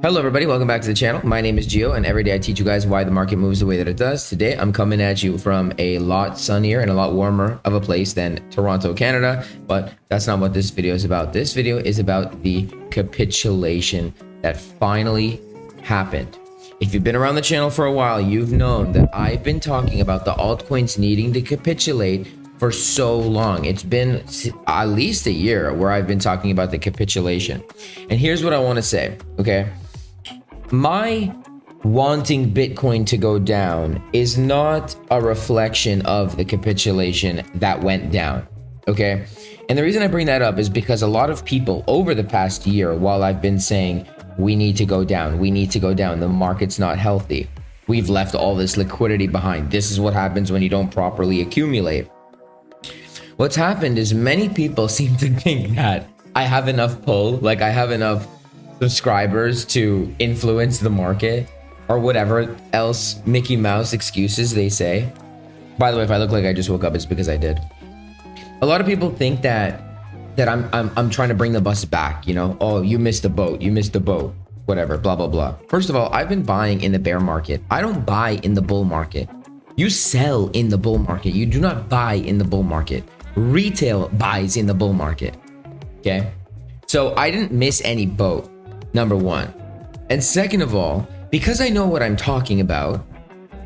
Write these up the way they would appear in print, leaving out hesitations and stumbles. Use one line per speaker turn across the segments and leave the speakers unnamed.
Hello everybody, welcome back to the channel. My name is Geo, and every day I teach you guys why the market moves the way that it does. Today I'm coming at you from a lot sunnier and a lot warmer of a place than Toronto, Canada, but that's not what this video is about. This video is about the capitulation that finally happened. If you've been around the channel for a while, you've known that I've been talking about the altcoins needing to capitulate for so long. It's been at least a year where I've been talking about the capitulation. And here's what I want to say, okay? My wanting Bitcoin to go down is not a reflection of the capitulation that went down, okay? And the reason I bring that up is because a lot of people over the past year, while I've been saying we need to go down, the market's not healthy, we've left all this liquidity behind, this is what happens when you don't properly accumulate. What's happened is many people seem to think that I have enough pull, like I have enough subscribers to influence the market or whatever else Mickey Mouse excuses they say. By the way, if I look like I just woke up, it's because I did. A lot of people think that I'm trying to bring the bus back, you know? Oh, you missed the boat, whatever, blah blah blah. First of all, I've been buying in the bear market. I don't buy in the bull market. You sell in the bull market. You do not buy in the bull market. Retail buys in the bull market. Okay? So I didn't miss any boat. Number one. And second of all, because I know what I'm talking about,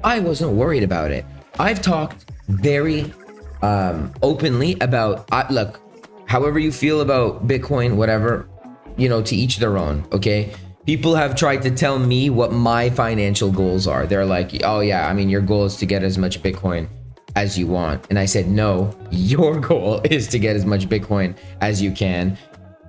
I wasn't worried about it. I've talked very openly about, look, however you feel about Bitcoin, whatever, you know, to each their own, okay? People have tried to tell me what my financial goals are. They're like, oh yeah, I mean, your goal is to get as much Bitcoin as you want. And I said, no, your goal is to get as much Bitcoin as you can.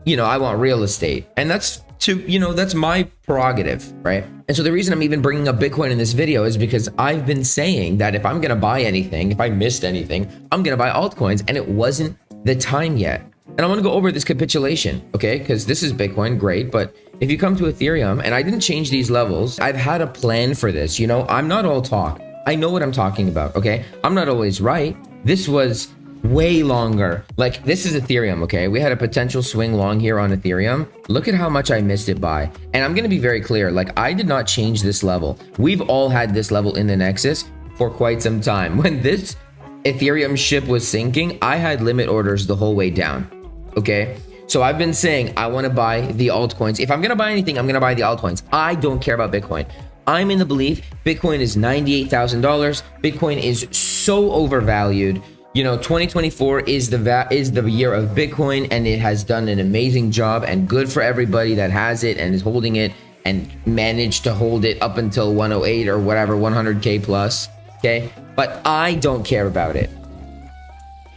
You know, I want real estate. And that's that's my prerogative, right? And so the reason I'm even bringing up Bitcoin in this video is because I've been saying that if I'm going to buy anything, if I missed anything, I'm going to buy altcoins, and it wasn't the time yet. And I want to go over this capitulation, okay? Because this is Bitcoin, great. But if you come to Ethereum, and I didn't change these levels, I've had a plan for this. You know, I'm not all talk. I know what I'm talking about, okay? I'm not always right. This was way longer. Like, this is Ethereum, okay? We had a potential swing long here on Ethereum. Look at how much I missed it by. And I'm going to be very clear. Like, I did not change this level. We've all had this level in the Nexus for quite some time. When this Ethereum ship was sinking, I had limit orders the whole way down, okay? So I've been saying I want to buy the altcoins. If I'm going to buy anything, I'm going to buy the altcoins. I don't care about Bitcoin. I'm in the belief Bitcoin is $98,000. Bitcoin is so overvalued. You know, 2024 is the year of Bitcoin, and it has done an amazing job, and good for everybody that has it and is holding it and managed to hold it up until 108 or whatever, 100K plus, okay? But I don't care about it.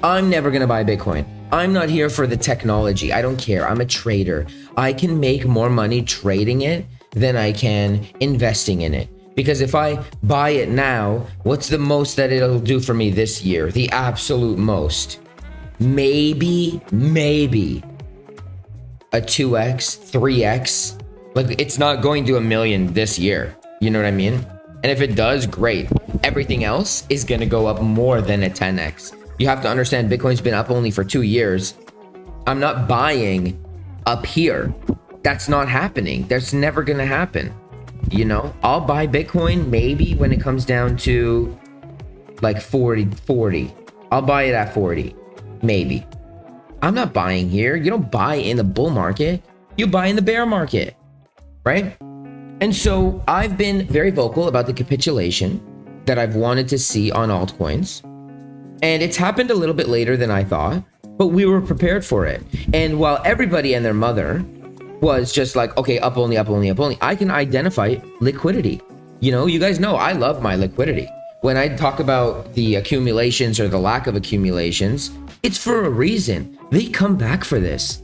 I'm never going to buy Bitcoin. I'm not here for the technology. I don't care. I'm a trader. I can make more money trading it than I can investing in it. Because if I buy it now, what's the most that it'll do for me this year? The absolute most. Maybe a 2x, 3x. Like, it's not going to 1 million this year. You know what I mean? And if it does, great. Everything else is going to go up more than a 10x. You have to understand, Bitcoin's been up only for 2 years. I'm not buying up here. That's not happening. That's never going to happen. You know, I'll buy Bitcoin maybe when it comes down to like 40. I'll buy it at 40, maybe. I'm not buying here. You don't buy in the bull market. You buy in the bear market, right? And so I've been very vocal about the capitulation that I've wanted to see on altcoins. And it's happened a little bit later than I thought, but we were prepared for it. And while everybody and their mother was just like, okay, up only, I can identify liquidity. You know, you guys know I love my liquidity. When I talk about the accumulations or the lack of accumulations, it's for a reason. They come back for this,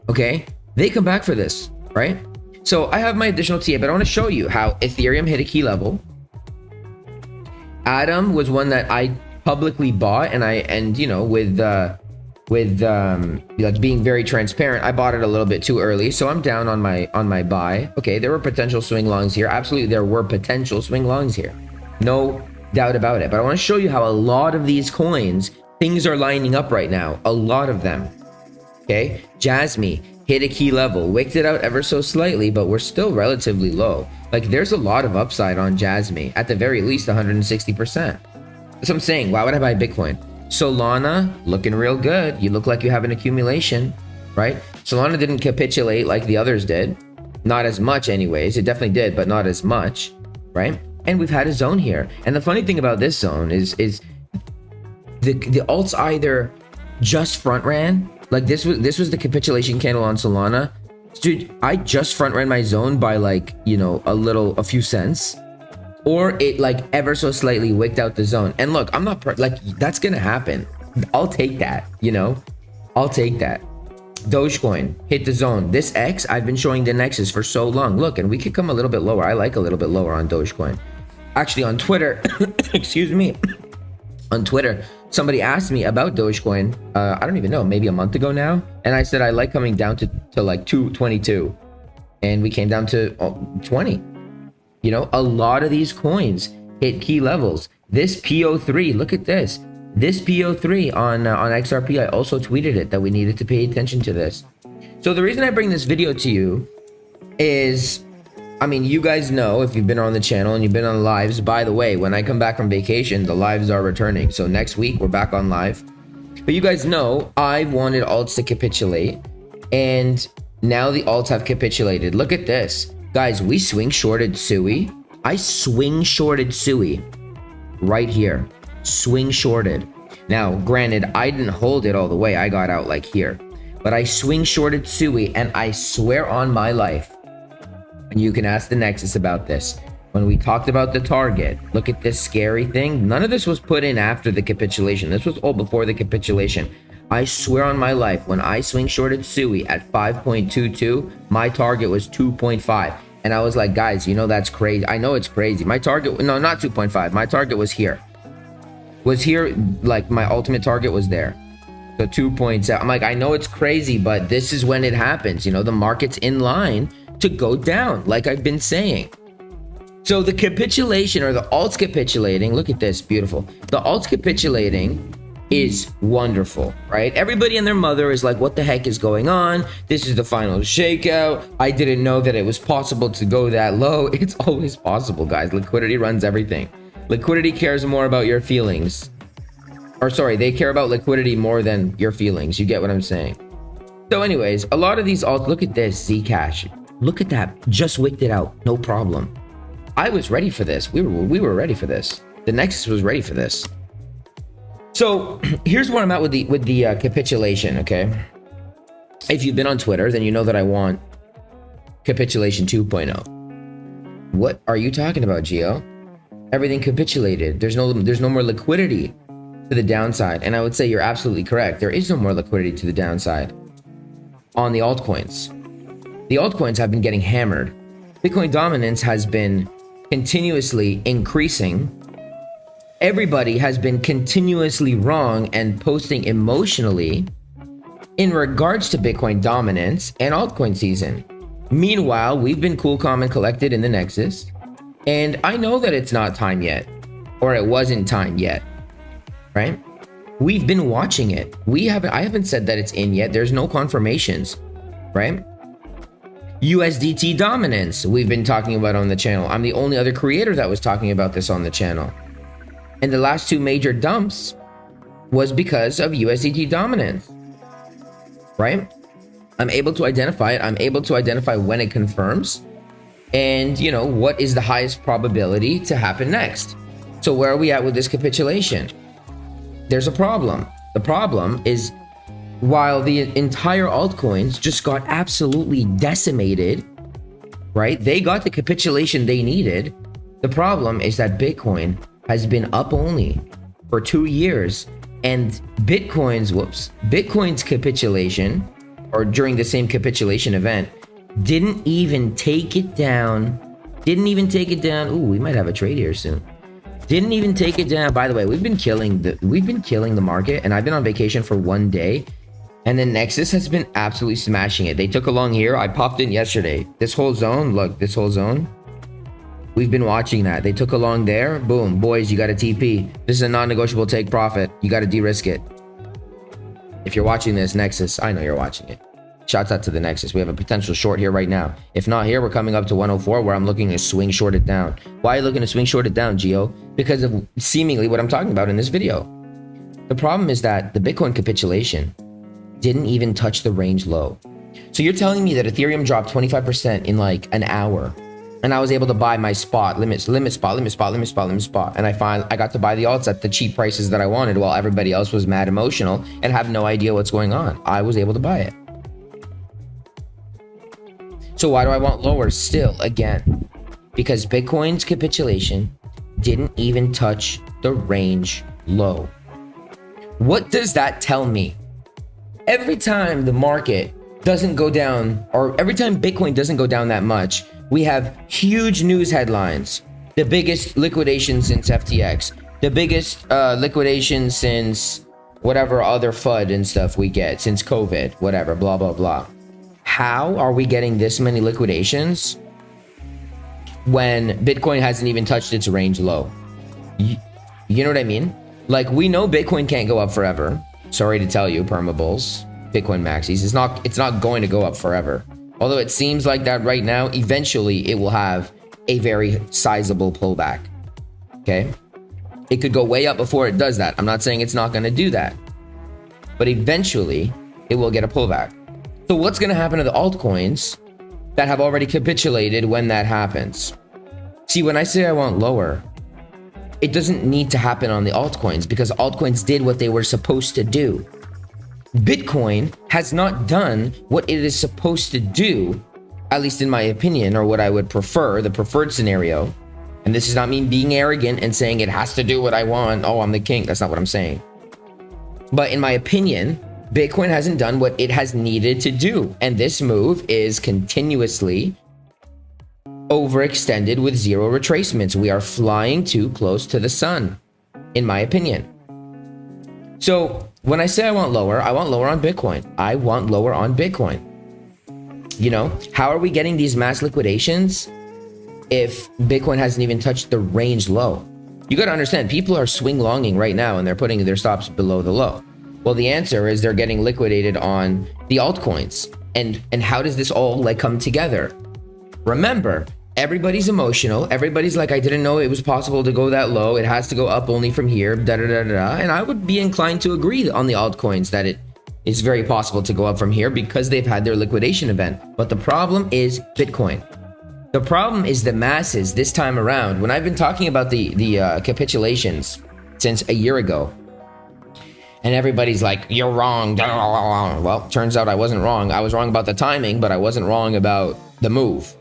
okay? They come back for this, right? So I have my additional TA, but I want to show you how Ethereum hit a key level. Atom was one that I publicly bought, and you know, with like being very transparent, I bought it a little bit too early, so I'm down on my buy. Okay, there were potential swing longs here. Absolutely, there were potential swing longs here. No doubt about it. But I want to show you how a lot of these coins, things are lining up right now. A lot of them. Okay, Jasmy, hit a key level, wicked it out ever so slightly, but we're still relatively low. Like, there's a lot of upside on Jasmine, at the very least 160%. So I'm saying, why would I buy Bitcoin? Solana, looking real good. You look like you have an accumulation, right? Solana didn't capitulate like the others did. Not as much anyways. It definitely did, but not as much, right? And we've had a zone here. And the funny thing about this zone is the alts either just front ran, like this was the capitulation candle on Solana. Dude, I just front ran my zone by like, you know, a few cents. Or it like ever so slightly wicked out the zone. And look, I'm not like, that's gonna happen. I'll take that, you know, I'll take that. Dogecoin hit the zone. This X, I've been showing the Nexus for so long. Look, and we could come a little bit lower. I like a little bit lower on Dogecoin. Actually, on Twitter, excuse me, on Twitter, somebody asked me about Dogecoin. I don't even know, maybe a month ago now. And I said I like coming down to like 222, and we came down to 20. You know, a lot of these coins hit key levels. This PO3, look at this. This PO3 on XRP, I also tweeted it that we needed to pay attention to this. So the reason I bring this video to you is, I mean, you guys know if you've been on the channel and you've been on lives. By the way, when I come back from vacation, the lives are returning. So next week, we're back on live. But you guys know I wanted alts to capitulate, and now the alts have capitulated. Look at this. Guys, we swing shorted Sui. I swing shorted Sui right here. Swing shorted. Now, granted, I didn't hold it all the way. I got out like here. But I swing shorted Sui, and I swear on my life, and you can ask the Nexus about this, when we talked about the target, look at this scary thing. None of this was put in after the capitulation. This was all before the capitulation. I swear on my life, when I swing shorted Sui at 5.22, my target was 2.5. And I was like, guys, you know, that's crazy. I know it's crazy. My target, no, not 2.5. My target was here. Was here, like my ultimate target was there. So 2.7. I'm like, I know it's crazy, but this is when it happens. You know, the market's in line to go down, like I've been saying. So the capitulation, or the alts capitulating, look at this, beautiful. The alts capitulating is wonderful, right? Everybody and their mother is like, what the heck is going on? This is the final shakeout. I didn't know that it was possible to go that low. It's always possible, guys. Liquidity runs everything. Liquidity cares more about your feelings. Or sorry, they care about liquidity more than your feelings. You get what I'm saying? So anyways, a lot of these alts, look at this, Zcash. Look at that, just wicked it out, no problem. I was ready for this. We were ready for this. The Nexus was ready for this. So here's where I'm at with the capitulation, okay? If you've been on Twitter, then you know that I want capitulation 2.0. What are you talking about, Geo? Everything capitulated. There's no more liquidity to the downside. And I would say you're absolutely correct. There is no more liquidity to the downside on the altcoins. The altcoins have been getting hammered. Bitcoin dominance has been continuously increasing. Everybody has been continuously wrong and posting emotionally in regards to Bitcoin dominance and altcoin season. Meanwhile, we've been cool, calm, and collected in the Nexus. And I know that it's not time yet, or it wasn't time yet, right? We've been watching it. I haven't said that it's in yet. There's no confirmations, right? USDT dominance, we've been talking about on the channel. I'm the only other creator that was talking about this on the channel. And the last two major dumps was because of USDT dominance, right? I'm able to identify it. I'm able to identify when it confirms, and you know, what is the highest probability to happen next. So where are we at with this capitulation? There's a problem. The problem is, while the entire altcoins just got absolutely decimated, right? They got the capitulation they needed. The problem is that Bitcoin has been up only for 2 years, and Bitcoin's capitulation, or during the same capitulation event, didn't even take it down. Ooh, we might have a trade here soon. Didn't even take it down. By the way, we've been killing the market, and I've been on vacation for 1 day, and the Nexus has been absolutely smashing it. They took along here. I popped in yesterday. This whole zone, look, this whole zone. We've been watching that. They took along there. Boom, boys, you got a TP. This is a non-negotiable take profit. You got to de-risk it. If you're watching this, Nexus, I know you're watching it. Shouts out to the Nexus. We have a potential short here right now. If not here, we're coming up to 104 where I'm looking to swing short it down. Why are you looking to swing short it down, Geo? Because of seemingly what I'm talking about in this video. The problem is that the Bitcoin capitulation didn't even touch the range low. So you're telling me that Ethereum dropped 25% in like an hour, and I was able to buy my spot, limit spot. And I got to buy the alts at the cheap prices that I wanted while everybody else was mad emotional and have no idea what's going on. I was able to buy it. So why do I want lower still again? Because Bitcoin's capitulation didn't even touch the range low. What does that tell me? Every time the market doesn't go down, or every time Bitcoin doesn't go down that much, we have huge news headlines. The biggest liquidation since FTX, the biggest liquidation since whatever other FUD and stuff we get, since COVID, whatever, blah, blah, blah. How are we getting this many liquidations when Bitcoin hasn't even touched its range low? You know what I mean? Like, we know Bitcoin can't go up forever. Sorry to tell you, permabulls, Bitcoin maxis. It's not going to go up forever. Although it seems like that right now, eventually it will have a very sizable pullback. Okay? It could go way up before it does that. I'm not saying it's not going to do that. But eventually, it will get a pullback. So what's going to happen to the altcoins that have already capitulated when that happens? See, when I say I want lower, it doesn't need to happen on the altcoins because altcoins did what they were supposed to do. Bitcoin has not done what it is supposed to do, at least in my opinion, or what I would prefer, the preferred scenario. And this is not me being arrogant and saying it has to do what I want. Oh, I'm the king. That's not what I'm saying. But in my opinion, Bitcoin hasn't done what it has needed to do. And this move is continuously overextended with zero retracements. We are flying too close to the sun, in my opinion. So when I say I want lower on Bitcoin. I want lower on Bitcoin. You know, how are we getting these mass liquidations if Bitcoin hasn't even touched the range low? You got to understand, people are swing longing right now and they're putting their stops below the low. Well, the answer is they're getting liquidated on the altcoins. And how does this all like come together? Remember, everybody's emotional. Everybody's like, I didn't know it was possible to go that low. It has to go up only from here. And I would be inclined to agree on the altcoins that it is very possible to go up from here because they've had their liquidation event. But the problem is Bitcoin. The problem is the masses this time around. When I've been talking about the capitulations since a year ago, and everybody's like, you're wrong. Well, turns out I wasn't wrong. I was wrong about the timing, but I wasn't wrong about the move.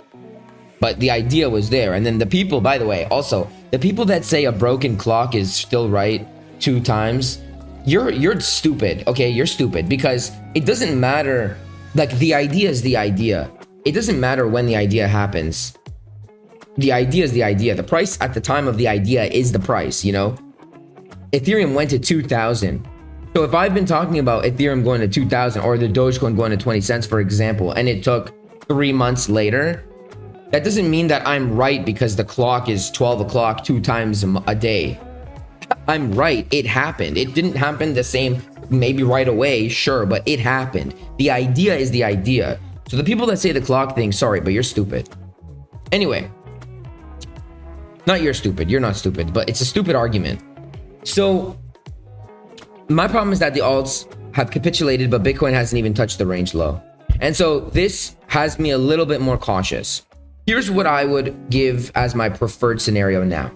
But the idea was there. And then the people, by the way, also, the people that say a broken clock is still right 2 times, you're stupid, okay? You're stupid because it doesn't matter. Like, the idea is the idea. It doesn't matter when the idea happens. The idea is the idea. The price at the time of the idea is the price, you know? Ethereum went to 2,000. So if I've been talking about Ethereum going to 2,000 or the Dogecoin going to 20 cents, for example, and it took 3 months later, that doesn't mean that I'm right because the clock is 12 o'clock 2 times a day. I'm right. It happened. It didn't happen the same, maybe right away, sure, but it happened. The idea is the idea. So the people that say the clock thing, sorry, but you're stupid. Anyway, not you're stupid. You're not stupid, but it's a stupid argument. So my problem is that the alts have capitulated, but Bitcoin hasn't even touched the range low. And so this has me a little bit more cautious. Here's what I would give as my preferred scenario now.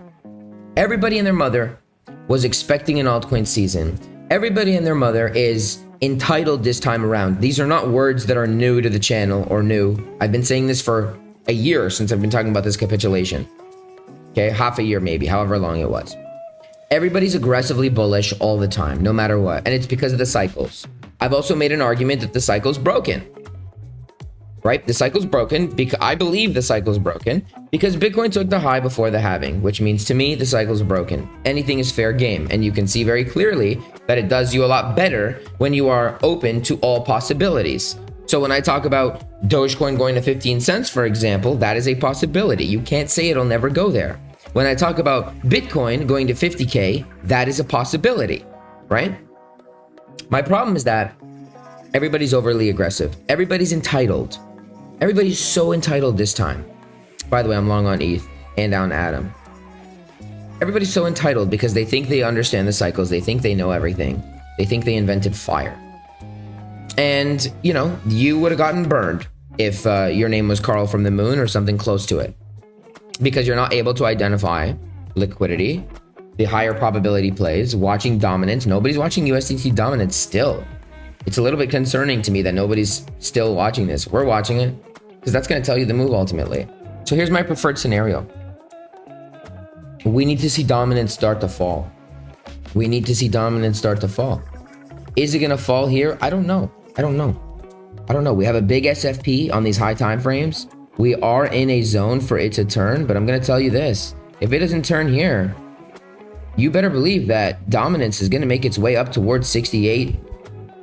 Everybody and their mother was expecting an altcoin season. Everybody and their mother is entitled this time around. These are not words that are new to the channel or new. I've been saying this for a year since I've been talking about this capitulation. Okay, half a year maybe, however long it was. Everybody's aggressively bullish all the time, no matter what. And it's because of the cycles. I've also made an argument that the cycle's broken. Right? The cycle's broken because I believe the cycle's broken because Bitcoin took the high before the halving, which means to me, the cycle's broken. Anything is fair game. And you can see very clearly that it does you a lot better when you are open to all possibilities. So when I talk about Dogecoin going to 15 cents, for example, that is a possibility. You can't say it'll never go there. When I talk about Bitcoin going to 50K, that is a possibility, right? My problem is that Everybody's overly aggressive. Everybody's entitled. Everybody's so entitled this time. By the way, I'm long on ETH and down Atom. Everybody's so entitled because they think they understand the cycles. They think they know everything. They think they invented fire. And, you know, you would have gotten burned if your name was Carl from the Moon or something close to it. Because you're not able to identify liquidity, the higher probability plays, watching dominance. Nobody's watching USDT dominance still. It's a little bit concerning to me that nobody's still watching this. We're watching it because that's going to tell you the move ultimately. So here's my preferred scenario. We need to see dominance start to fall. We need to see dominance start to fall. Is it going to fall here? I don't know. I don't know. We have a big SFP on these high time frames. We are in a zone for it to turn, but I'm going to tell you this. If it doesn't turn here, you better believe that dominance is going to make its way up towards 68,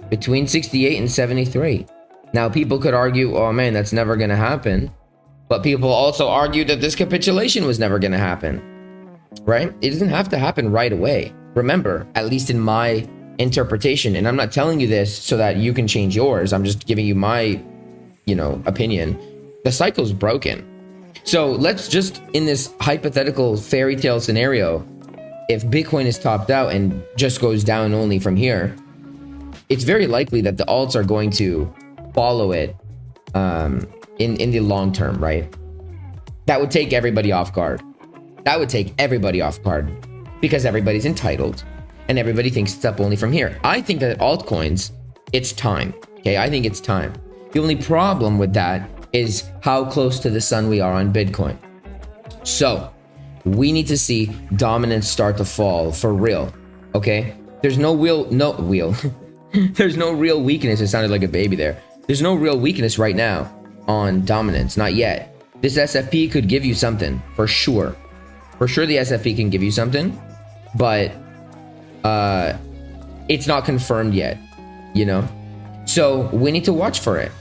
between 68 and 73. Now, people could argue, oh man, that's never going to happen. But people also argue that this capitulation was never going to happen, right? It doesn't have to happen right away. Remember, at least in my interpretation, and I'm not telling you this so that you can change yours. I'm just giving you my, opinion. The cycle's broken. So let's just, in this hypothetical fairy tale scenario, if Bitcoin is topped out and just goes down only from here, it's very likely that the alts are going to follow it in the long term, right? That would take everybody off guard. Because everybody's entitled and everybody thinks it's up only from here. I think that altcoins, it's time. Okay, I think it's time. The only problem with that is how close to the sun we are on Bitcoin. So we need to see dominance start to fall for real. Okay, there's no real there's no real weakness. It sounded like a baby there. There's no real weakness right now on dominance, not yet. This SFP could give you something for sure. For sure, the SFP can give you something, but it's not confirmed yet, So we need to watch for it.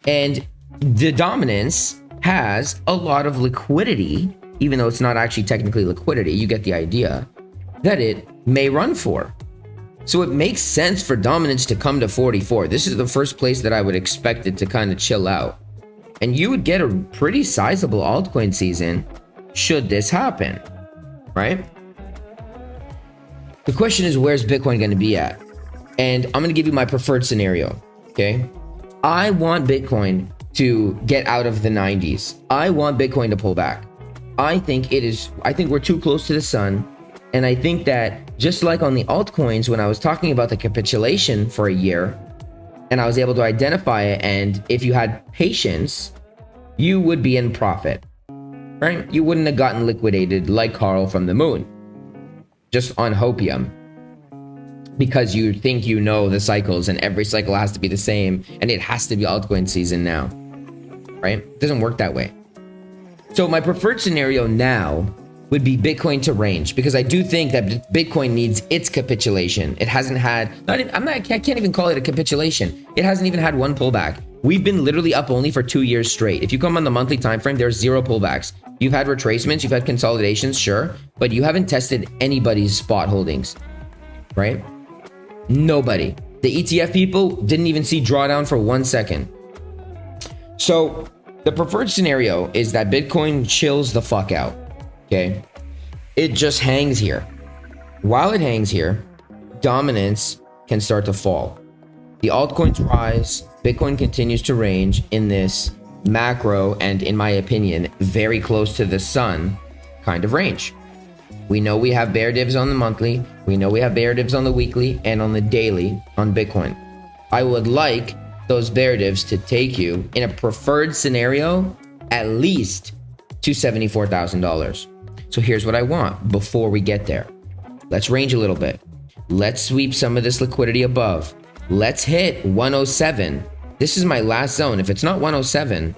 And the dominance has a lot of liquidity, even though it's not actually technically liquidity. You get the idea that it may run for. So it makes sense for dominance to come to 44. This is the first place that I would expect it to kind of chill out. And you would get a pretty sizable altcoin season should this happen, right? The question is, where's Bitcoin going to be at? And I'm going to give you my preferred scenario, okay? I want Bitcoin to get out of the 90s. I want Bitcoin to pull back. I think we're too close to the sun. And I think that just like on the altcoins, when I was talking about the capitulation for a year, and I was able to identify it, and if you had patience, you would be in profit, right? You wouldn't have gotten liquidated like Carl from the Moon, just on hopium, because you think you know the cycles and every cycle has to be the same and it has to be altcoin season now, right? It doesn't work that way. So my preferred scenario now would be Bitcoin to range, because I do think that Bitcoin needs its capitulation. It hasn't had, I can't even call it a capitulation. It hasn't even had one pullback. We've been literally up only for 2 years straight. If you come on the monthly time frame, there's 0 pullbacks. You've had retracements, you've had consolidations, sure, but you haven't tested anybody's spot holdings, right? Nobody. The ETF people didn't even see drawdown for 1 second. So the preferred scenario is that Bitcoin chills the fuck out. Okay, it just hangs here. While it hangs here, dominance can start to fall. The altcoins rise, Bitcoin continues to range in this macro and, in my opinion, very close to the sun kind of range. We know we have bear divs on the monthly, we know we have bear divs on the weekly and on the daily on Bitcoin. I would like those bear divs to take you, in a preferred scenario, at least to $74,000. So here's what I want before we get there. Let's range a little bit. Let's sweep some of this liquidity above. Let's hit 107. This is my last zone. If it's not 107,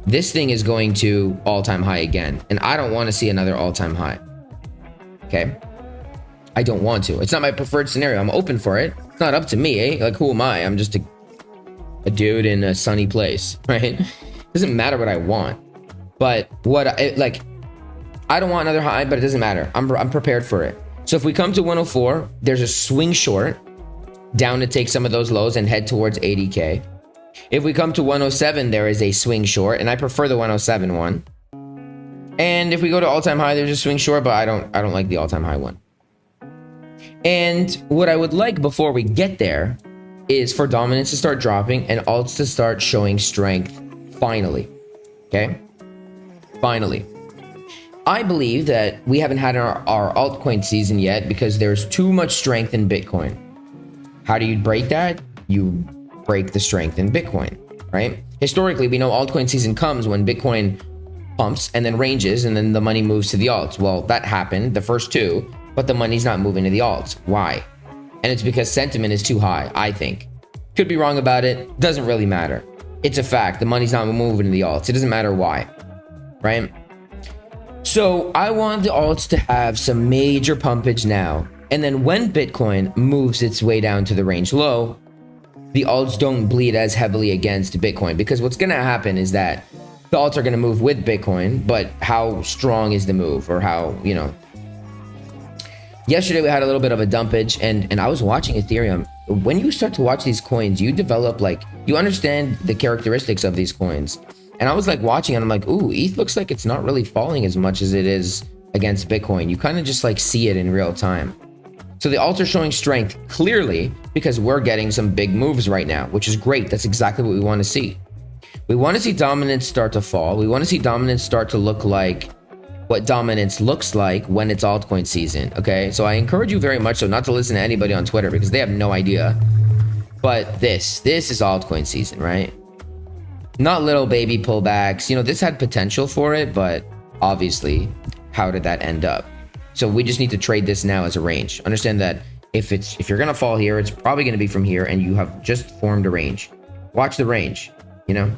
this thing is going to all-time high again. And I don't want to see another all-time high. Okay? I don't want to. It's not my preferred scenario. I'm open for it. It's not up to me, eh? Like, who am I? I'm just a dude in a sunny place, right? Doesn't matter what I want. But I don't want another high, but it doesn't matter. I'm prepared for it. So if we come to 104, there's a swing short. down to take some of those lows and head towards 80K. If we come to 107, there is a swing short, and I prefer the 107 one. And if we go to all-time high, there's a swing short, but I don't like the all-time high one. And what I would like before we get there is for dominance to start dropping and alts to start showing strength finally. Okay? Finally. I believe that we haven't had our altcoin season yet because there's too much strength in Bitcoin. How do you break that? You break the strength in Bitcoin, right? Historically, we know altcoin season comes when Bitcoin pumps and then ranges and then the money moves to the alts. Well, that happened, the first two, but the money's not moving to the alts. Why? And it's because sentiment is too high, I think. Could be wrong about it, doesn't really matter. It's a fact, the money's not moving to the alts. It doesn't matter why, right? So I want the alts to have some major pumpage now. And then when Bitcoin moves its way down to the range low, the alts don't bleed as heavily against Bitcoin, because what's going to happen is that the alts are going to move with Bitcoin, but how strong is the move, or how, you know. Yesterday we had a little bit of a dumpage, and I was watching Ethereum. When you start to watch these coins, you develop, like, you understand the characteristics of these coins. And I was like watching and I'm like, ooh, ETH looks like it's not really falling as much as it is against Bitcoin. You kind of just like see it in real time. So the alts are showing strength clearly because we're getting some big moves right now, which is great. That's exactly what we want to see. We want to see dominance start to fall. We want to see dominance start to look like what dominance looks like when it's altcoin season. Okay, so I encourage you very much so not to listen to anybody on Twitter because they have no idea. But this is altcoin season, right? Not little baby pullbacks. You know, this had potential for it, but obviously, how did that end up? So we just need to trade this now as a range. Understand that if you're gonna fall here, it's probably gonna be from here, and you have just formed a range. Watch the range, you know?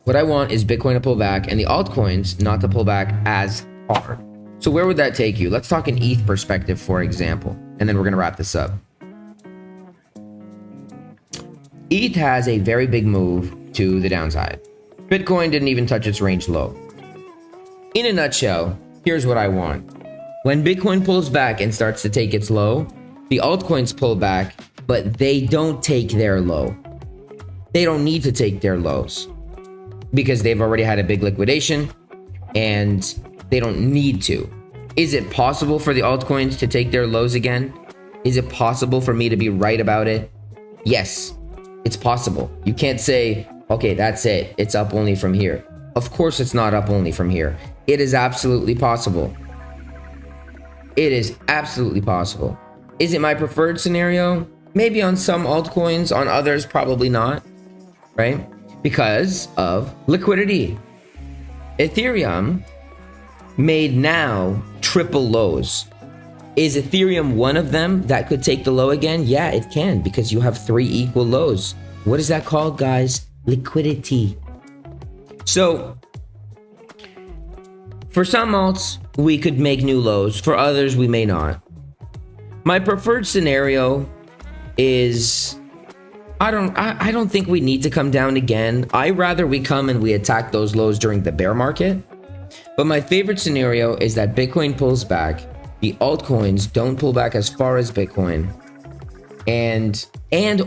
What I want is Bitcoin to pull back and the altcoins not to pull back as hard. So where would that take you? Let's talk an ETH perspective, for example, and then we're gonna wrap this up. ETH has a very big move to the downside. Bitcoin didn't even touch its range low. In a nutshell, here's what I want. When Bitcoin pulls back and starts to take its low, the altcoins pull back, but they don't take their low. They don't need to take their lows because they've already had a big liquidation and they don't need to. Is it possible for the altcoins to take their lows again? Is it possible for me to be right about it? Yes. It's possible. You can't say, okay, that's it. It's up only from here. Of course it's not up only from here. It is absolutely possible. It is absolutely possible. Is it my preferred scenario? Maybe on some altcoins, on others, probably not, right? Because of liquidity. Ethereum made now triple lows. Is Ethereum one of them that could take the low again? Yeah, it can, because you have 3 equal lows. What is that called, guys? Liquidity. So, for some alts, we could make new lows. For others, we may not. My preferred scenario is, I don't think we need to come down again. I rather we come and we attack those lows during the bear market. But my favorite scenario is that Bitcoin pulls back. The altcoins don't pull back as far as Bitcoin,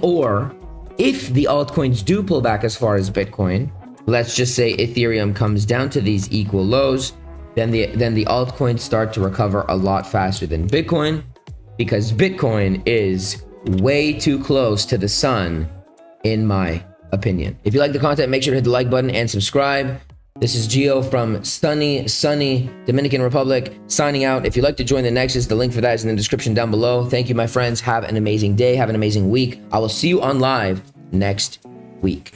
or if the altcoins do pull back as far as Bitcoin, let's just say Ethereum comes down to these equal lows, then the altcoins start to recover a lot faster than Bitcoin, because Bitcoin is way too close to the sun, in my opinion. If you like the content, make sure to hit the like button and subscribe. This is Geo from sunny Dominican Republic signing out. If you'd like to join the Nexus, the link for that is in the description down below. Thank you, my friends. Have an amazing day. Have an amazing week. I will see you on live next week.